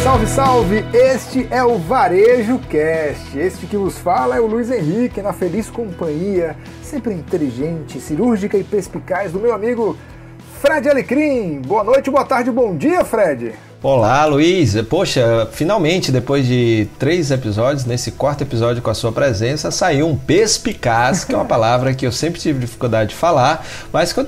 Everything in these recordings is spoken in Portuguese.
Salve, salve! Este é o Varejo Cast. Este que vos fala é o Luiz Henrique, na feliz companhia, sempre inteligente, cirúrgica e perspicaz do meu amigo Fred Alecrim. Boa noite, boa tarde, bom dia, Fred! Olá, Luiz. Poxa, finalmente, depois de 3 episódios, nesse 4º episódio com a sua presença, saiu um perspicaz, que é uma palavra que eu sempre tive dificuldade de falar, mas que eu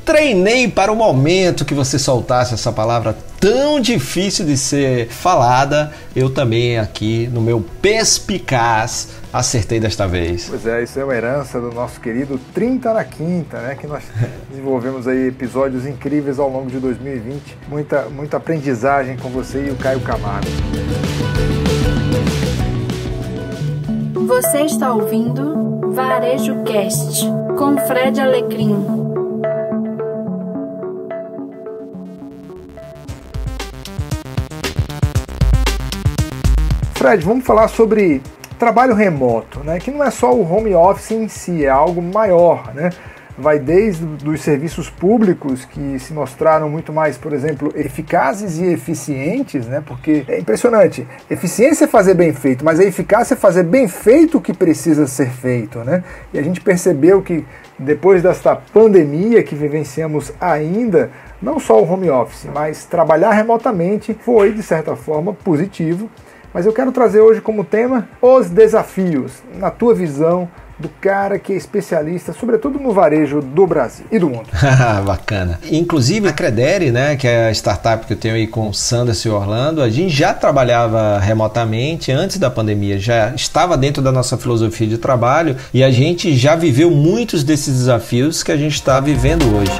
treinei para o momento que você soltasse essa palavra tão difícil de ser falada, eu também aqui no meu perspicaz acertei desta vez. Pois é, isso é uma herança do nosso querido 30 na Quinta, né? Que nós desenvolvemos aí episódios incríveis ao longo de 2020. Muita aprendizagem com você e o Caio Camargo. Você está ouvindo Varejo Cast com Fred Alecrim. Fred, vamos falar sobre trabalho remoto, né? Que não é só o home office em si, é algo maior, né? Vai desde os serviços públicos que se mostraram muito mais, por exemplo, eficazes e eficientes, né? Porque é impressionante, eficiência é fazer bem feito, mas a eficácia é fazer bem feito o que precisa ser feito, né? E a gente percebeu que depois desta pandemia que vivenciamos ainda, não só o home office, mas trabalhar remotamente foi, de certa forma, positivo. Mas eu quero trazer hoje como tema os desafios, na tua visão, do cara que é especialista, sobretudo no varejo do Brasil e do mundo. Bacana. Inclusive a Credere, né, que é a startup que eu tenho aí com o Sanderson e Orlando, a gente já trabalhava remotamente antes da pandemia, já estava dentro da nossa filosofia de trabalho e a gente já viveu muitos desses desafios que a gente está vivendo hoje.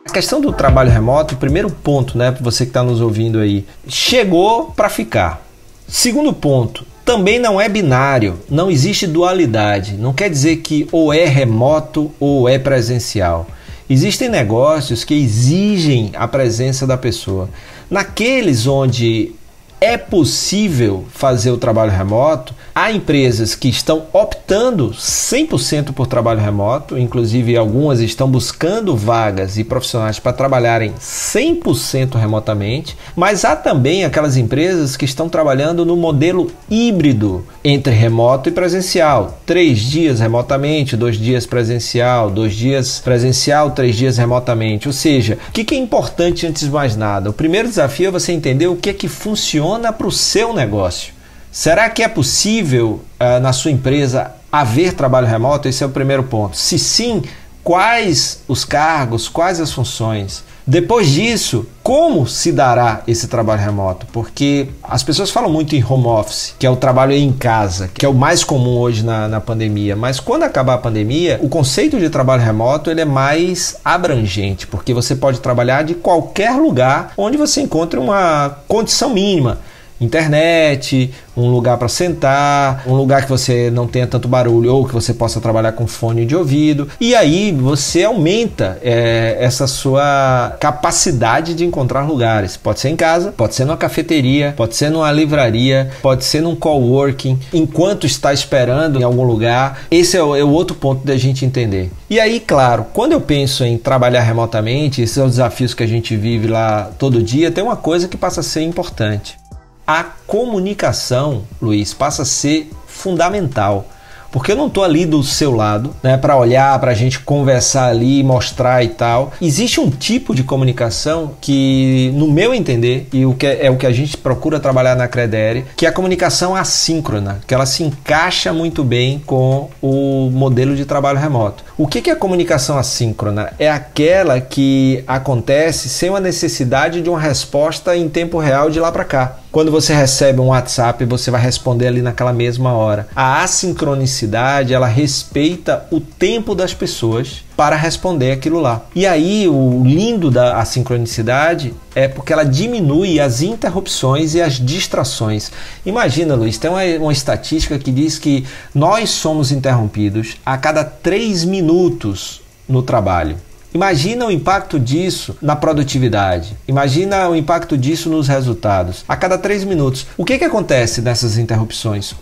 A questão do trabalho remoto, o primeiro ponto, né, para você que está nos ouvindo aí, chegou para ficar. Segundo ponto, também não é binário, não existe dualidade. Não quer dizer que ou é remoto ou é presencial. Existem negócios que exigem a presença da pessoa. Naqueles onde é possível fazer o trabalho remoto, há empresas que estão optando 100% por trabalho remoto, inclusive algumas estão buscando vagas e profissionais para trabalharem 100% remotamente, mas há também aquelas empresas que estão trabalhando no modelo híbrido entre remoto e presencial. 3 dias remotamente, 2 dias presencial, 2 dias presencial, 3 dias remotamente. Ou seja, o que é importante antes de mais nada? O primeiro desafio é você entender o que é que funciona para o seu negócio. Será que é possível na sua empresa haver trabalho remoto? Esse é o primeiro ponto. Se sim, quais os cargos, quais as funções? Depois disso, como se dará esse trabalho remoto? Porque as pessoas falam muito em home office, que é o trabalho em casa, que é o mais comum hoje na pandemia. Mas quando acabar a pandemia, o conceito de trabalho remoto ele é mais abrangente, porque você pode trabalhar de qualquer lugar onde você encontre uma condição mínima. Internet, um lugar para sentar, um lugar que você não tenha tanto barulho ou que você possa trabalhar com fone de ouvido. E aí você aumenta essa sua capacidade de encontrar lugares. Pode ser em casa, pode ser numa cafeteria, pode ser numa livraria, pode ser num coworking, enquanto está esperando em algum lugar. Esse é o outro ponto da gente entender. E aí, claro, quando eu penso em trabalhar remotamente, esses são os desafios que a gente vive lá todo dia, tem uma coisa que passa a ser importante. A comunicação, Luiz, passa a ser fundamental, porque eu não estou ali do seu lado, né, para olhar, para a gente conversar ali, mostrar e tal. Existe um tipo de comunicação que, no meu entender, e o que a gente procura trabalhar na Credere, que é a comunicação assíncrona, que ela se encaixa muito bem com o modelo de trabalho remoto. O que é a comunicação assíncrona? É aquela que acontece sem uma necessidade de uma resposta em tempo real de lá para cá. Quando você recebe um WhatsApp, você vai responder ali naquela mesma hora. A assincronicidade, ela respeita o tempo das pessoas para responder aquilo lá. E aí, o lindo da assincronicidade é porque ela diminui as interrupções e as distrações. Imagina, Luiz, tem uma estatística que diz que nós somos interrompidos a cada 3 minutos no trabalho. Imagina o impacto disso na produtividade. Imagina o impacto disso nos resultados. A cada 3 minutos. O que acontece nessas interrupções?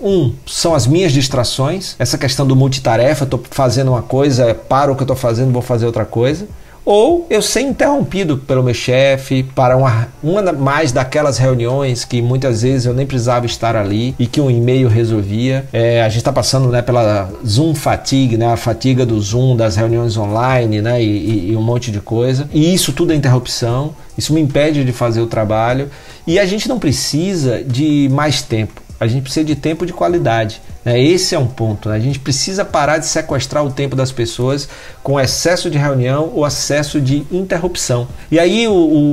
São as minhas distrações. Essa questão do multitarefa. Estou fazendo uma coisa, paro o que eu estou fazendo, vou fazer outra coisa. ou eu ser interrompido pelo meu chefe para uma mais daquelas reuniões que muitas vezes eu nem precisava estar ali e que um e-mail resolvia. A gente está passando, né, pela Zoom fatigue, né, a fatiga do Zoom, das reuniões online, né, e um monte de coisa. E isso tudo é interrupção, isso me impede de fazer o trabalho. E a gente não precisa de mais tempo, a gente precisa de tempo de qualidade. Esse é um ponto, né? A gente precisa parar de sequestrar o tempo das pessoas com excesso de reunião ou excesso de interrupção. E aí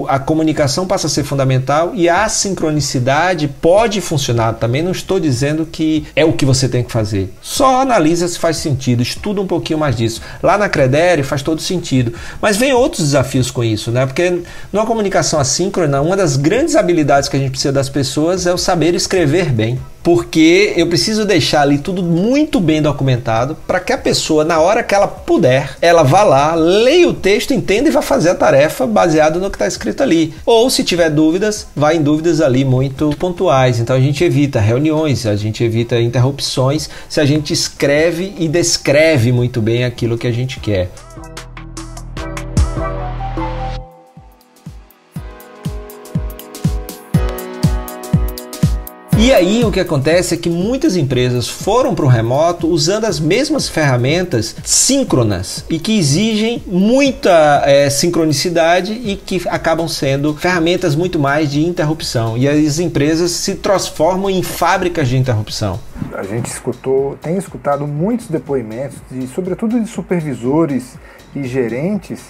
a comunicação passa a ser fundamental e a sincronicidade pode funcionar. Também não estou dizendo que é o que você tem que fazer. Só analisa se faz sentido, estuda um pouquinho mais disso. Lá na Credere faz todo sentido. Mas vem outros desafios com isso, né? Porque numa comunicação assíncrona, uma das grandes habilidades que a gente precisa das pessoas é o saber escrever bem. Porque eu preciso deixar ali tudo muito bem documentado para que a pessoa, na hora que ela puder, ela vá lá, leia o texto, entenda e vá fazer a tarefa baseado no que está escrito ali. Ou, se tiver dúvidas, vá em dúvidas ali muito pontuais. Então a gente evita reuniões, a gente evita interrupções se a gente escreve e descreve muito bem aquilo que a gente quer. E aí o que acontece é que muitas empresas foram para o remoto usando as mesmas ferramentas síncronas e que exigem muita sincronicidade e que acabam sendo ferramentas muito mais de interrupção. E as empresas se transformam em fábricas de interrupção. A gente tem escutado muitos depoimentos, sobretudo de supervisores e gerentes,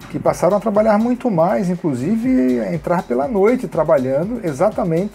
que passaram a trabalhar muito mais, inclusive a entrar pela noite trabalhando exatamente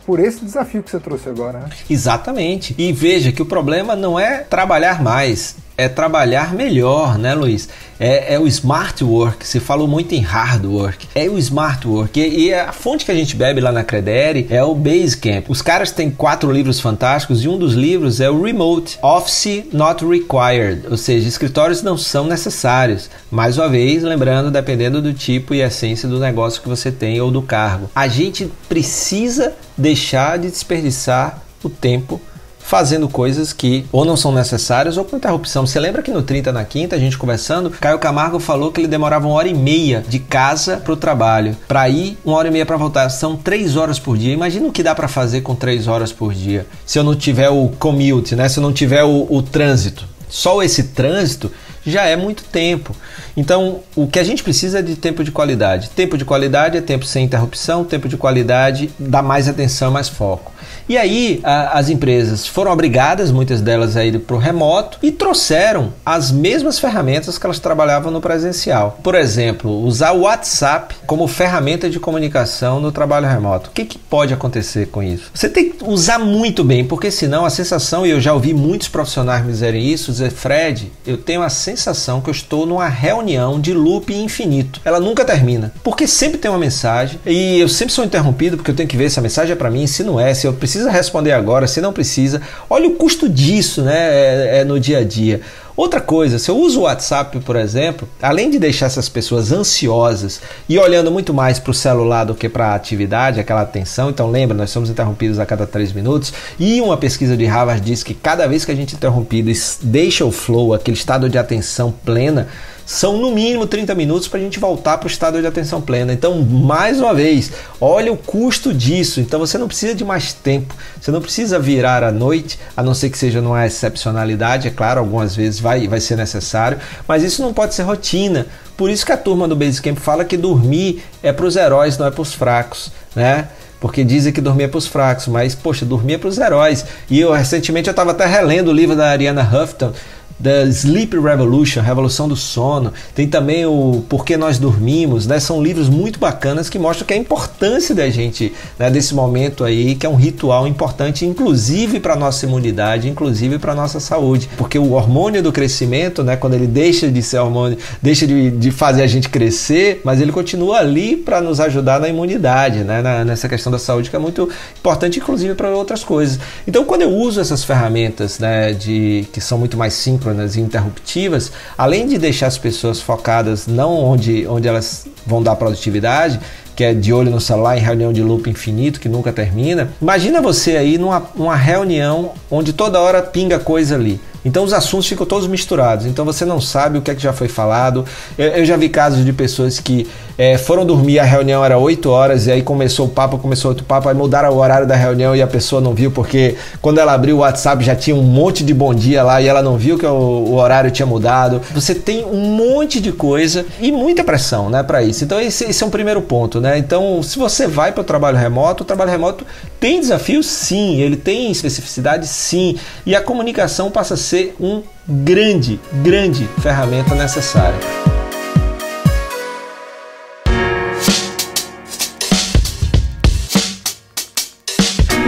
por esse desafio que você trouxe agora, né? Exatamente. E veja que o problema não é trabalhar mais, é trabalhar melhor, né, Luiz? É o smart work. Se falou muito em hard work. É o smart work. E a fonte que a gente bebe lá na Credere é o Basecamp. Os caras têm 4 livros fantásticos e um dos livros é o Remote Office Not Required. Ou seja, escritórios não são necessários. Mais uma vez, lembrando, dependendo do tipo e essência do negócio que você tem ou do cargo. A gente precisa deixar de desperdiçar o tempo fazendo coisas que ou não são necessárias ou com interrupção. Você lembra que no 30 na Quinta, a gente conversando, Caio Camargo falou que ele demorava 1h30 de casa para o trabalho. Para ir, 1h30 para voltar. São 3 horas por dia. Imagina o que dá para fazer com 3 horas por dia. Se eu não tiver o commute, né? Se eu não tiver o trânsito. Só esse trânsito já é muito tempo. Então, o que a gente precisa é de tempo de qualidade. Tempo de qualidade é tempo sem interrupção, tempo de qualidade dá mais atenção, mais foco. E aí, as empresas foram obrigadas, muitas delas, a ir para o remoto e trouxeram as mesmas ferramentas que elas trabalhavam no presencial. Por exemplo, usar o WhatsApp como ferramenta de comunicação no trabalho remoto. O que pode acontecer com isso? Você tem que usar muito bem, porque senão a sensação, e eu já ouvi muitos profissionais me dizerem isso, dizer, Fred, eu tenho a sensação que eu estou numa reunião de loop infinito. Ela nunca termina, porque sempre tem uma mensagem e eu sempre sou interrompido porque eu tenho que ver se a mensagem é para mim, se não é, se eu preciso responder agora, se não precisa. Olha o custo disso, né, no dia a dia. Outra coisa, se eu uso o WhatsApp, por exemplo, além de deixar essas pessoas ansiosas e olhando muito mais para o celular do que para a atividade, aquela atenção, então lembra, nós somos interrompidos a cada 3 minutos e uma pesquisa de Harvard diz que cada vez que a gente é interrompido e deixa o flow, aquele estado de atenção plena, são no mínimo 30 minutos para a gente voltar para o estado de atenção plena. Então, mais uma vez, olha o custo disso. Então, você não precisa de mais tempo. Você não precisa virar à noite, a não ser que seja numa excepcionalidade. É claro, algumas vezes vai ser necessário, mas isso não pode ser rotina. Por isso que a turma do Basecamp fala que dormir é para os heróis, não é para os fracos, né? Porque dizem que dormir é para os fracos, mas, poxa, dormir é para os heróis. E recentemente eu estava até relendo o livro da Arianna Huffington, The Sleep Revolution, Revolução do Sono. Tem também o Porquê Nós Dormimos, né? São livros muito bacanas que mostram que a importância da gente, né, desse momento aí, que é um ritual importante, inclusive para a nossa imunidade, inclusive para a nossa saúde. Porque o hormônio do crescimento, né, quando ele deixa de ser hormônio, deixa de fazer a gente crescer, mas ele continua ali para nos ajudar na imunidade, né, nessa questão da saúde, que é muito importante, inclusive para outras coisas. Então, quando eu uso essas ferramentas, né, que são muito mais síncronas e interruptivas, além de deixar as pessoas focadas não onde elas vão dar produtividade, que é de olho no celular em reunião de loop infinito que nunca termina. Imagina você aí numa reunião onde toda hora pinga coisa ali. Então os assuntos ficam todos misturados, então você não sabe o que é que já foi falado. Eu já vi casos de pessoas que foram dormir, a reunião era 8 horas e aí começou outro papo, aí mudaram o horário da reunião e a pessoa não viu, porque quando ela abriu o WhatsApp já tinha um monte de bom dia lá e ela não viu que o horário tinha mudado. Você tem um monte de coisa e muita pressão, né, para isso. Então esse é um primeiro ponto, né? Então se você vai para o trabalho remoto tem desafios, sim, ele tem especificidade, sim, e a comunicação passa a ser um grande ferramenta necessária.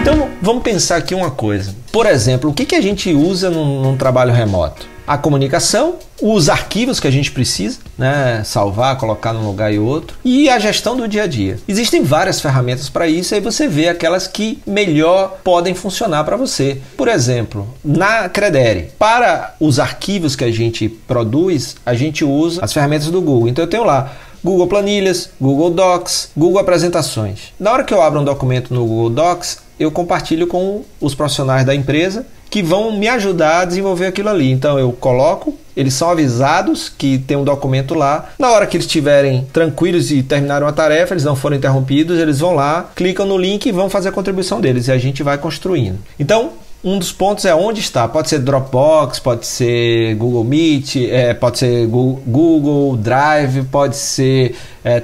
Então vamos pensar aqui uma coisa. Por exemplo, o que a gente usa num trabalho remoto? A comunicação, os arquivos que a gente precisa, né, salvar, colocar num lugar e outro, e a gestão do dia a dia. Existem várias ferramentas para isso, aí você vê aquelas que melhor podem funcionar para você. Por exemplo, na Credere, para os arquivos que a gente produz, a gente usa as ferramentas do Google. Então eu tenho lá Google Planilhas, Google Docs, Google Apresentações. Na hora que eu abro um documento no Google Docs, eu compartilho com os profissionais da empresa que vão me ajudar a desenvolver aquilo ali. Então eu coloco, eles são avisados que tem um documento lá. Na hora que eles estiverem tranquilos e terminaram a tarefa, eles não foram interrompidos, eles vão lá, clicam no link e vão fazer a contribuição deles e a gente vai construindo. Então, um dos pontos é onde está. Pode ser Dropbox, pode ser Google Meet, pode ser Google Drive, pode ser...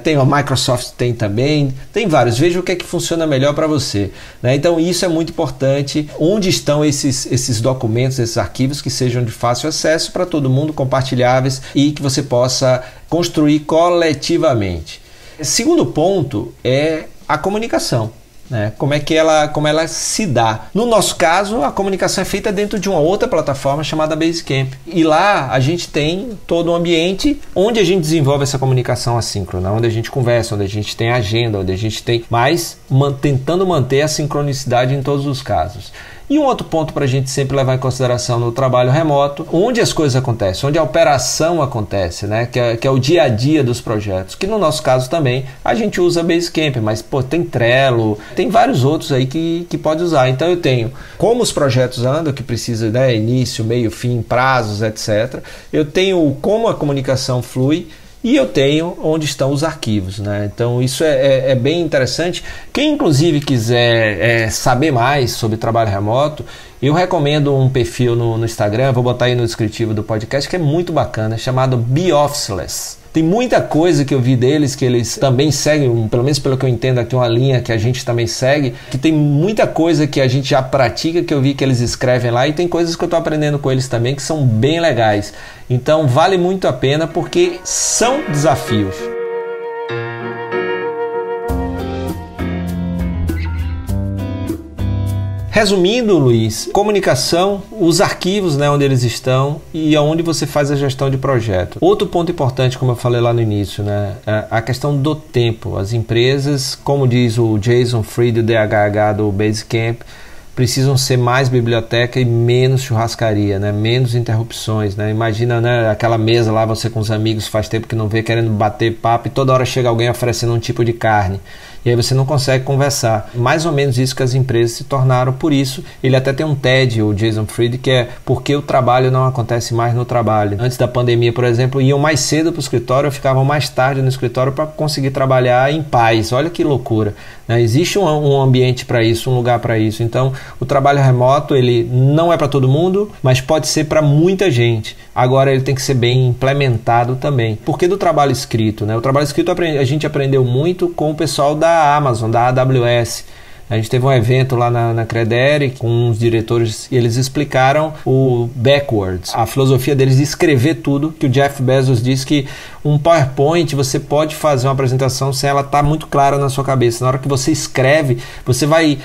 tem a Microsoft, tem também. Tem vários. Veja o que é que funciona melhor para você, né? Então isso é muito importante. Onde estão esses documentos, esses arquivos que sejam de fácil acesso para todo mundo, compartilháveis e que você possa construir coletivamente. Segundo ponto é a comunicação. Né? Como ela se dá. No nosso caso, a comunicação é feita dentro de uma outra plataforma chamada Basecamp. E lá a gente tem todo um ambiente onde a gente desenvolve essa comunicação assíncrona, onde a gente conversa, onde a gente tem agenda, onde a gente tem... Mas tentando manter a sincronicidade em todos os casos. E um outro ponto para a gente sempre levar em consideração no trabalho remoto, onde as coisas acontecem, onde a operação acontece, né? que é o dia a dia dos projetos, que no nosso caso também a gente usa Basecamp, mas tem Trello, tem vários outros aí que pode usar. Então eu tenho como os projetos andam, que precisa, né, início, meio, fim, prazos, etc. Eu tenho como a comunicação flui, e eu tenho onde estão os arquivos, né? Então isso é bem interessante. Quem inclusive quiser saber mais sobre trabalho remoto, eu recomendo um perfil no Instagram, vou botar aí no descritivo do podcast, que é muito bacana, chamado Be Officeless. Tem muita coisa que eu vi deles, que eles também seguem, pelo menos pelo que eu entendo aqui, uma linha que a gente também segue, que tem muita coisa que a gente já pratica, que eu vi que eles escrevem lá, e tem coisas que eu estou aprendendo com eles também, que são bem legais. Então vale muito a pena, porque são desafios. Resumindo, Luiz, comunicação, os arquivos, né, onde eles estão e aonde você faz a gestão de projeto. Outro ponto importante, como eu falei lá no início, né, é a questão do tempo. As empresas, como diz o Jason Fried, do DHH do Basecamp, precisam ser mais biblioteca e menos churrascaria, né? Menos interrupções, né? Imagina, né, aquela mesa lá, você com os amigos faz tempo que não vê, querendo bater papo e toda hora chega alguém oferecendo um tipo de carne. E aí você não consegue conversar. Mais ou menos isso que as empresas se tornaram. Por isso, ele até tem um TED, o Jason Fried, que é porque o trabalho não acontece mais no trabalho. Antes da pandemia, por exemplo, iam mais cedo para o escritório, ficavam mais tarde no escritório para conseguir trabalhar em paz. Olha que loucura, né? Existe um ambiente para isso, um lugar para isso. Então, o trabalho remoto, ele não é para todo mundo, mas pode ser para muita gente. Agora, ele tem que ser bem implementado também. Porque do trabalho escrito, né? O trabalho escrito a gente aprendeu muito com o pessoal da Amazon, da AWS. A gente teve um evento lá na Credere com uns diretores e eles explicaram o backwards, a filosofia deles de escrever tudo, que o Jeff Bezos disse que um PowerPoint você pode fazer uma apresentação sem ela estar muito clara na sua cabeça. Na hora que você escreve, você vai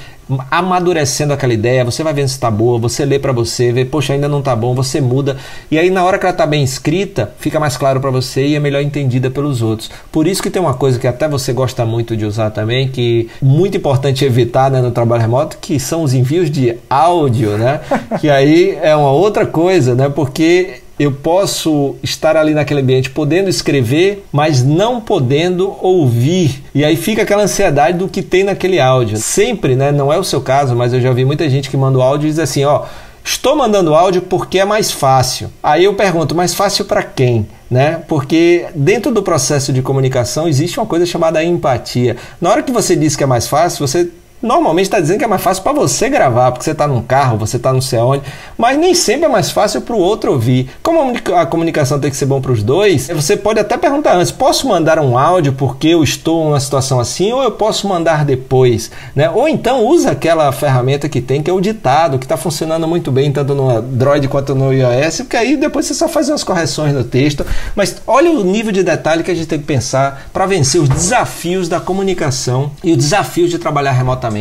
amadurecendo aquela ideia, você vai vendo se está boa, você lê para você, vê, poxa, ainda não está bom, você muda, e aí na hora que ela está bem escrita, fica mais claro para você e é melhor entendida pelos outros. Por isso que tem uma coisa que até você gosta muito de usar também, que é muito importante evitar, né, no trabalho remoto, que são os envios de áudio, né? Que aí é uma outra coisa, né? Porque eu posso estar ali naquele ambiente podendo escrever, mas não podendo ouvir. E aí fica aquela ansiedade do que tem naquele áudio. Sempre, né? Não é o seu caso, mas eu já vi muita gente que manda o áudio e diz assim, ó, Estou mandando áudio porque é mais fácil. Aí eu pergunto, mais fácil para quem? Né? Porque dentro do processo de comunicação existe uma coisa chamada empatia. Na hora que você diz que é mais fácil, você normalmente está dizendo que é mais fácil para você gravar, porque você está num carro, você está não sei onde, mas nem sempre é mais fácil para o outro ouvir. Como a comunicação tem que ser bom para os dois, você pode até perguntar antes, posso mandar um áudio porque eu estou numa situação assim, ou eu posso mandar depois, né? Ou então usa aquela ferramenta que tem, que é o ditado, que está funcionando muito bem, tanto no Android quanto no iOS, porque aí depois você só faz umas correções no texto, mas olha o nível de detalhe que a gente tem que pensar para vencer os desafios da comunicação e os desafios de trabalhar remotamente,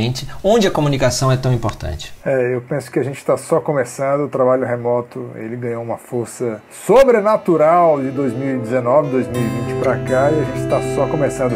onde a comunicação é tão importante. Eu penso que a gente está só começando. O trabalho remoto, ele ganhou uma força sobrenatural de 2019, 2020 para cá, e a gente está só começando.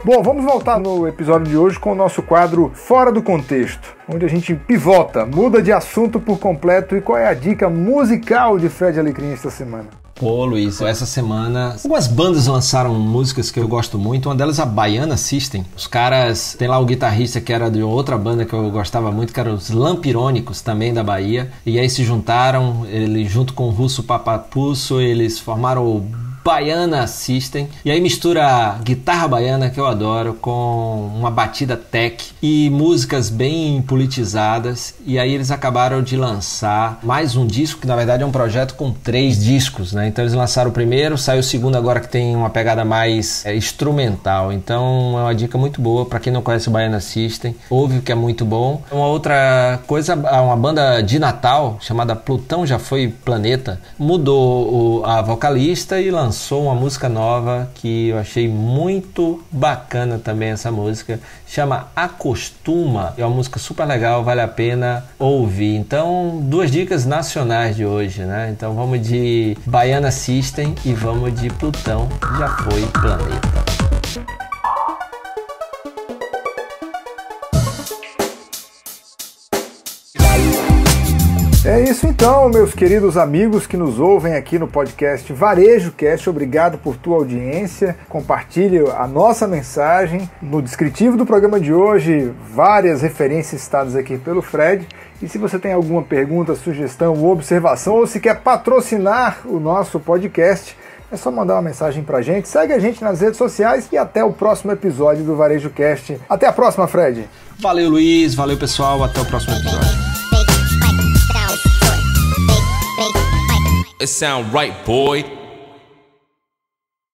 Bom, vamos voltar no episódio de hoje com o nosso quadro Fora do Contexto, onde a gente pivota, muda de assunto por completo. E qual é a dica musical de Fred Alecrim esta semana? Pô, Luiz, essa semana algumas bandas lançaram músicas que eu gosto muito. Uma delas, a Baiana System. Os caras, tem lá o guitarrista que era de outra banda que eu gostava muito, que eram os Lampirônicos, também da Bahia. E aí se juntaram, ele junto com o Russo Papapusso, eles formaram o Baiana System, e aí mistura guitarra baiana, que eu adoro, com uma batida tech e músicas bem politizadas, e aí eles acabaram de lançar mais um disco, que na verdade é um projeto com 3 discos, né? Então eles lançaram o primeiro, saiu o segundo agora, que tem uma pegada mais instrumental, então é uma dica muito boa para quem não conhece o Baiana System, ouve, que é muito bom. Uma outra coisa, uma banda de Natal chamada Plutão Já Foi Planeta, mudou a vocalista e lançou uma música nova que eu achei muito bacana também. Essa música chama Acostuma, é uma música super legal, vale a pena ouvir. Então, 2 dicas nacionais de hoje, né? Então vamos de Baiana System e vamos de Plutão Já Foi Planeta. É isso então, meus queridos amigos que nos ouvem aqui no podcast Varejo Cast. Obrigado por tua audiência. Compartilhe a nossa mensagem. No descritivo do programa de hoje, várias referências citadas aqui pelo Fred. E se você tem alguma pergunta, sugestão ou observação, ou se quer patrocinar o nosso podcast, é só mandar uma mensagem pra gente. Segue a gente nas redes sociais e até o próximo episódio do Varejo Cast. Até a próxima, Fred. Valeu, Luiz. Valeu, pessoal. Até o próximo episódio. It sound right, boy.